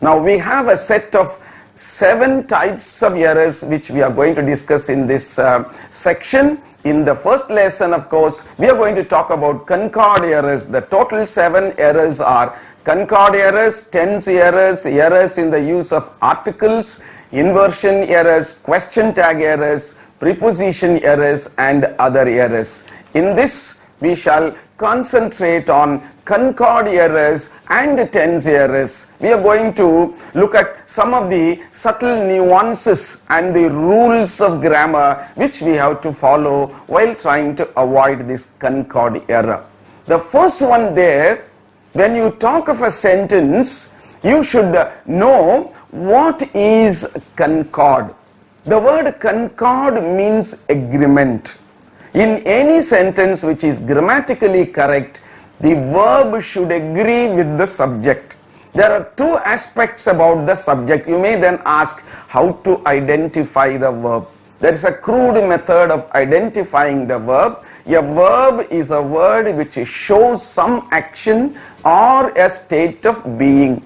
Now we have a set of 7 types of errors which we are going to discuss in this section. In the first lesson, of course, we are going to talk about concord errors. The total 7 errors are concord errors, tense errors, errors in the use of articles, inversion errors, question tag errors, preposition errors, and other errors. In this, we shall concentrate on concord errors and tense errors. We are going to look at some of the subtle nuances and the rules of grammar which we have to follow while trying to avoid this concord error. The first one there, when you talk of a sentence, you should know what is concord. The word concord means agreement. In any sentence which is grammatically correct, the verb should agree with the subject. There are 2 aspects about the subject. You may then ask how to identify the verb. There is a crude method of identifying the verb. A verb is a word which shows some action or a state of being.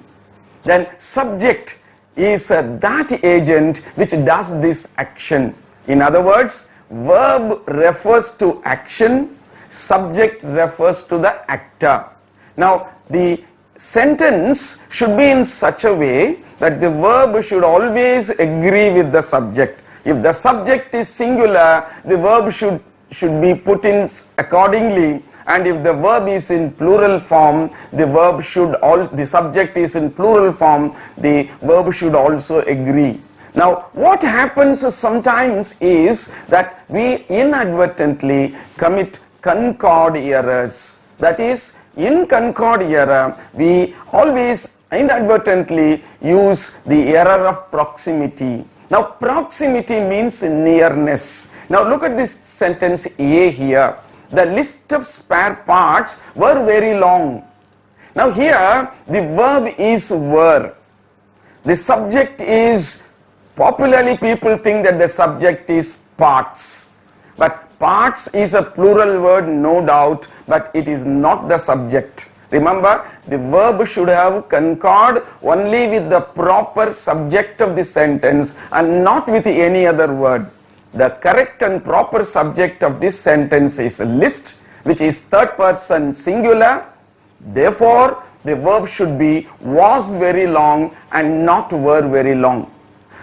Then subject is that agent which does this action. In other words, verb refers to action, subject refers to the actor. Now the sentence should be in such a way that the verb should always agree with the subject. If the subject is singular, the verb should be put in accordingly, and if the verb is in plural form, the subject is in plural form, the verb should also agree. Now what happens sometimes is that we inadvertently commit concord errors. That is, in concord error, we always inadvertently use the error of proximity. Now proximity means nearness. Now look at this sentence A here. The list of spare parts were very long. Now here the verb is were. The subject is, popularly people think that the subject is parts. But parts is a plural word, no doubt, but it is not the subject. Remember, the verb should have concord only with the proper subject of the sentence and not with any other word. The correct and proper subject of this sentence is list, which is 3rd person singular. Therefore, the verb should be was very long and not were very long.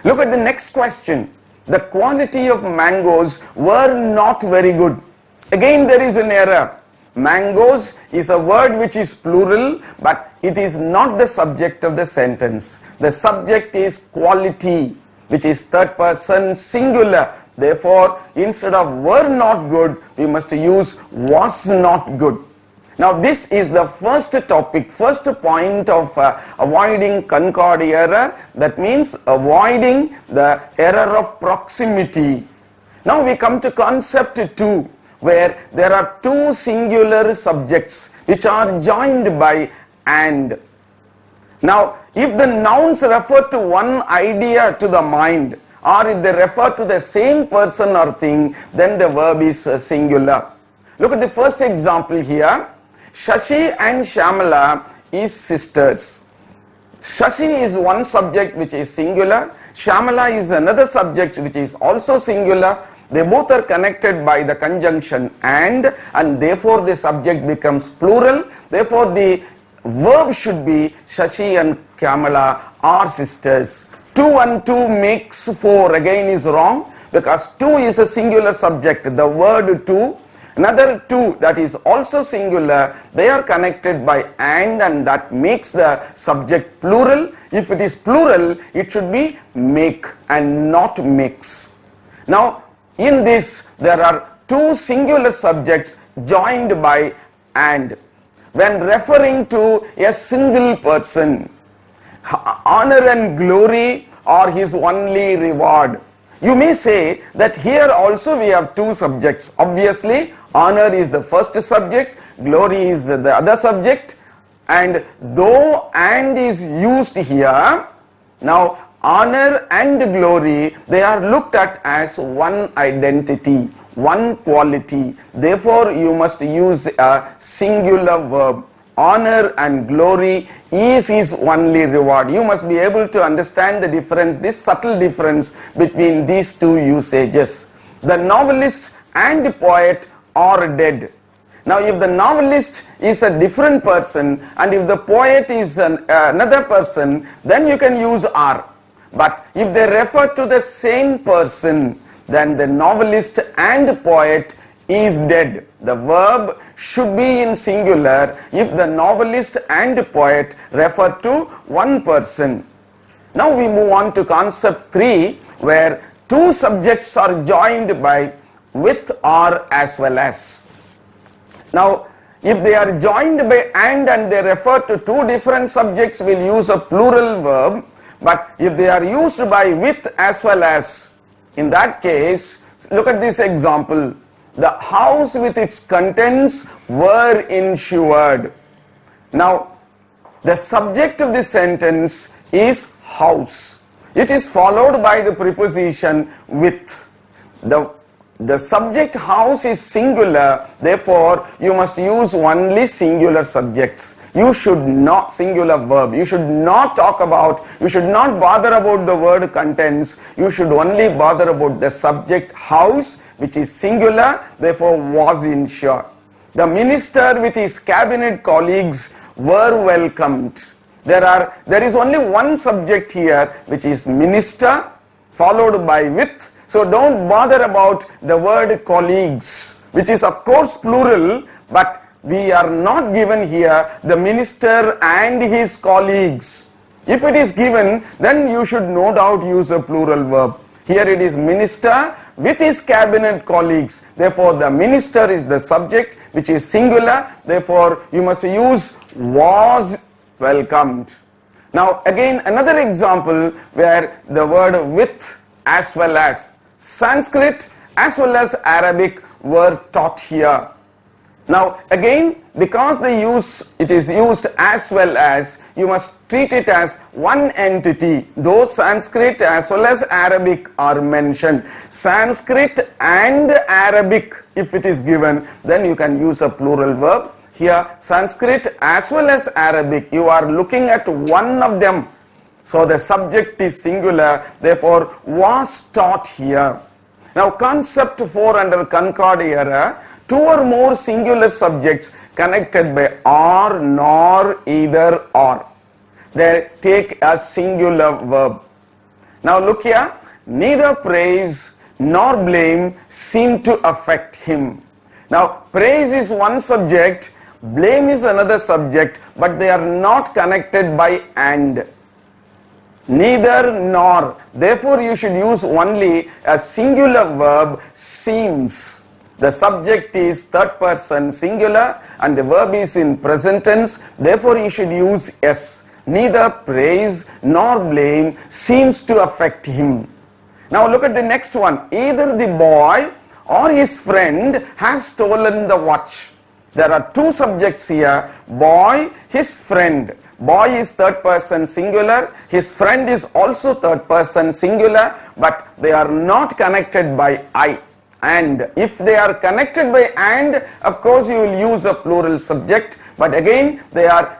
Look at the next question. The quality of mangoes were not very good. Again there is an error. Mangoes is a word which is plural, but it is not the subject of the sentence. The subject is quality, which is 3rd person singular. Therefore, instead of were not good, we must use was not good. Now this is the first topic, first point of avoiding concord error. That means avoiding the error of proximity. Now we come to concept 2, where there are 2 singular subjects which are joined by and. Now if the nouns refer to one idea to the mind, or if they refer to the same person or thing, then the verb is singular. Look at the first example here. Shashi and Shyamala is sisters. Shashi is one subject which is singular. Shyamala is another subject which is also singular. They both are connected by the conjunction and therefore the subject becomes plural. Therefore the verb should be Shashi and Shyamala are sisters. 2 and 2 makes 4 again is wrong, because 2 is a singular subject. The word 2, another 2 that is also singular, they are connected by and that makes the subject plural. If it is plural, it should be make and not makes. Now in this there are 2 singular subjects joined by and. When referring to a single person, honor and glory are his only reward. You may say that here also we have 2 subjects. Obviously, honor is the first subject, glory is the other subject, and though and is used here, now honor and glory, they are looked at as one identity, one quality. Therefore, you must use a singular verb. honor and glory is his only reward. You must be able to understand the difference, this subtle difference between these two usages. The novelist and the poet are dead. Now if the novelist is a different person and if the poet is another person, then you can use are. But if they refer to the same person, then the novelist and poet is dead. The verb should be in singular if the novelist and poet refer to one person. Now we move on to concept 3, where two subjects are joined by with, or, as well as. Now if they are joined by and they refer to two different subjects, we'll use a plural verb. But if they are used by with as well as, in that case, look at this example. The house with its contents were insured. Now the subject of this sentence is house. It is followed by the preposition with. The subject house is singular, therefore you must use only singular subjects. You should not, singular verb, you should not talk about, you should not bother about the word contents, you should only bother about the subject house, which is singular, therefore was insured. The minister with his cabinet colleagues were welcomed. There is only one subject here, which is minister, followed by with. So don't bother about the word colleagues, which is of course plural, but we are not given here the minister and his colleagues. If it is given, then you should no doubt use a plural verb. Here it is minister with his cabinet colleagues. Therefore the minister is the subject, which is singular. Therefore you must use was welcomed. Now again another example where the word with as well as. Sanskrit as well as Arabic were taught here. Now again, because it is used as well as, you must treat it as one entity. Though Sanskrit as well as Arabic are mentioned, Sanskrit and Arabic, if it is given, then you can use a plural verb. Here Sanskrit as well as Arabic, you are looking at one of them. So the subject is singular, therefore was taught here. Now concept 4 under Concord era, two or more singular subjects connected by or, nor, either, or. They take a singular verb. Now look here, neither praise nor blame seem to affect him. Now praise is one subject, blame is another subject, but they are not connected by and. Neither nor. Therefore you should use only a singular verb, seems. The subject is third person singular and the verb is in present tense. Therefore you should use s. Neither praise nor blame seems to affect him. Now look at the next one. Either the boy or his friend have stolen the watch. There are two subjects here. Boy, his friend. Boy is third person singular, his friend is also third person singular, but they are not connected by I. And if they are connected by and, of course you will use a plural subject, but again they are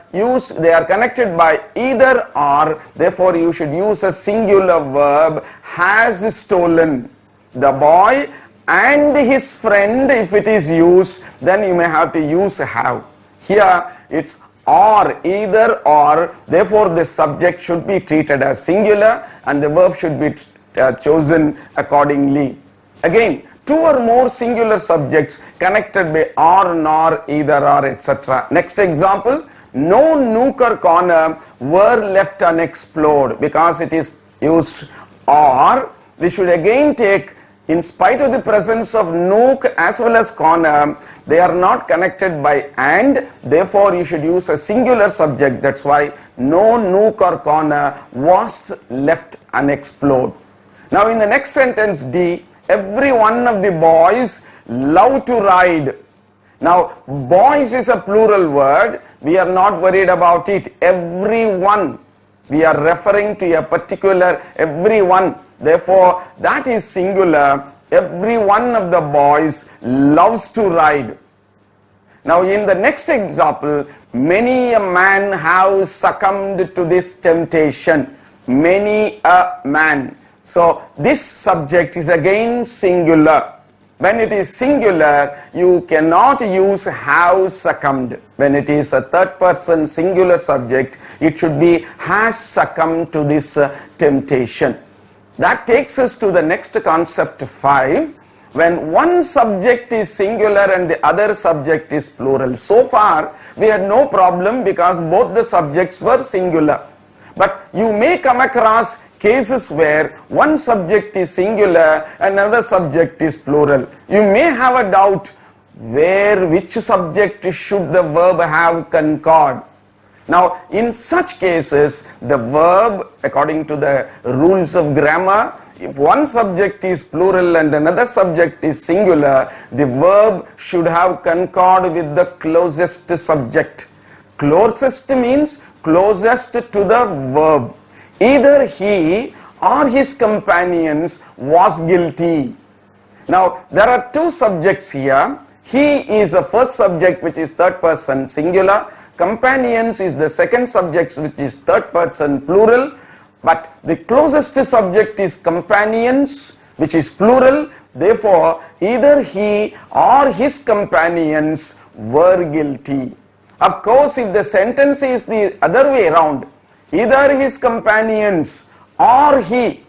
connected by either or, therefore you should use a singular verb, has stolen. The boy and his friend, if it is used, then you may have to use have. Here it's or, either or, therefore the subject should be treated as singular and the verb should be chosen accordingly. Again, two or more singular subjects connected by or, nor, either, or, etc. Next example, no nook or corner were left unexplored. Because it is used or, we should again take, in spite of the presence of nook as well as corner, they are not connected by and, therefore you should use a singular subject. That's why no nook or corner was left unexplored. Now in the next sentence D, every one of the boys love to ride. Now boys is a plural word, we are not worried about it. Everyone, we are referring to a particular everyone, therefore that is singular. Every one of the boys loves to ride. Now in the next example, Many a man have succumbed to this temptation. Many a man. So this subject is again singular. When it is singular, you cannot use have succumbed. When it is a third person singular subject, it should be has succumbed to this temptation. That takes us to the next concept 5. When one subject is singular and the other subject is plural. So far, we had no problem because both the subjects were singular. But you may come across cases where one subject is singular, another subject is plural. You may have a doubt which subject should the verb have concord. Now, in such cases, the verb, according to the rules of grammar, if one subject is plural and another subject is singular, the verb should have concord with the closest subject. Closest means closest to the verb. Either he or his companions was guilty. Now, there are two subjects here. He is the first subject, which is third person singular. Companions is the second subject, which is third person plural. But the closest subject is companions, which is plural. Therefore, either he or his companions were guilty. Of course, if the sentence is the other way around, either his companions or he,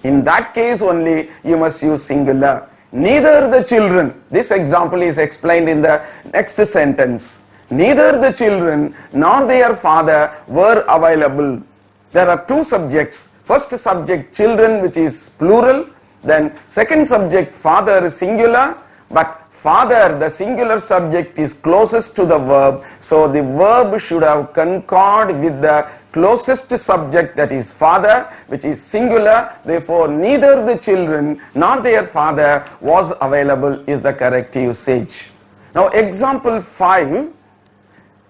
in that case only you must use singular. Neither the children, this example is explained in the next sentence. Neither the children nor their father were available. There are two subjects. First subject children, which is plural. Then second subject father is singular. But father, the singular subject, is closest to the verb. So the verb should have concord with the closest subject, that is father, which is singular. Therefore, neither the children nor their father was available is the correct usage. Now, example 5.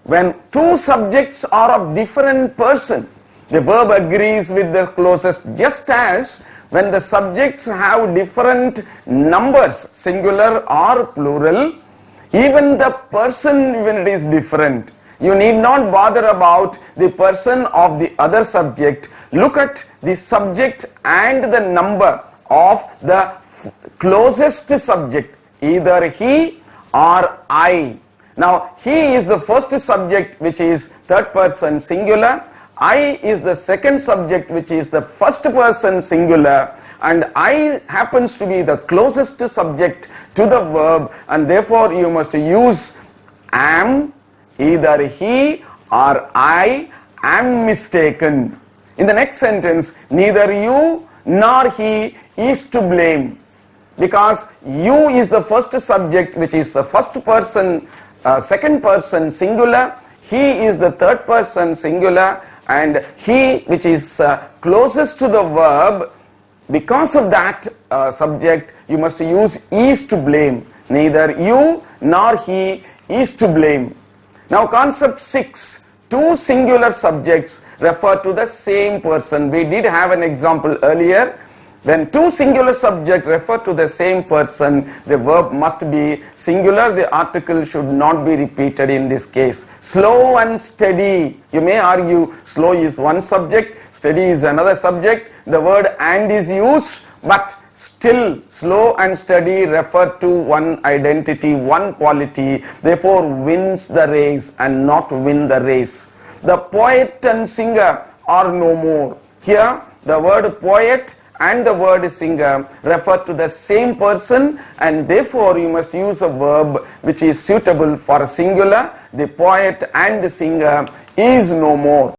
When two subjects are of different person, the verb agrees with the closest, just as when the subjects have different numbers, singular or plural, even the person, when it is different, you need not bother about the person of the other subject. Look at the subject and the number of the closest subject, either he or I. Now, he is the first subject, which is third person singular. I is the second subject, which is the first person singular, and I happens to be the closest subject to the verb, and therefore you must use am. Either he or I am mistaken. In the next sentence, neither you nor he is to blame, because you is the first subject, which is the first person, second person singular. He is the third person singular, and he, which is closest to the verb, because of that subject, you must use is to blame. Neither you nor he is to blame. Now, concept 6. Two singular subjects refer to the same person. We did have an example earlier. When two singular subjects refer to the same person, the verb must be singular. The article should not be repeated in this case. Slow and steady. You may argue slow is one subject, steady is another subject. The word and is used, but still slow and steady refer to one identity, one quality. Therefore, wins the race and not win the race. The poet and singer are no more. Here, the word poet and the word singer refer to the same person, and therefore you must use a verb which is suitable for singular. The poet and singer is no more.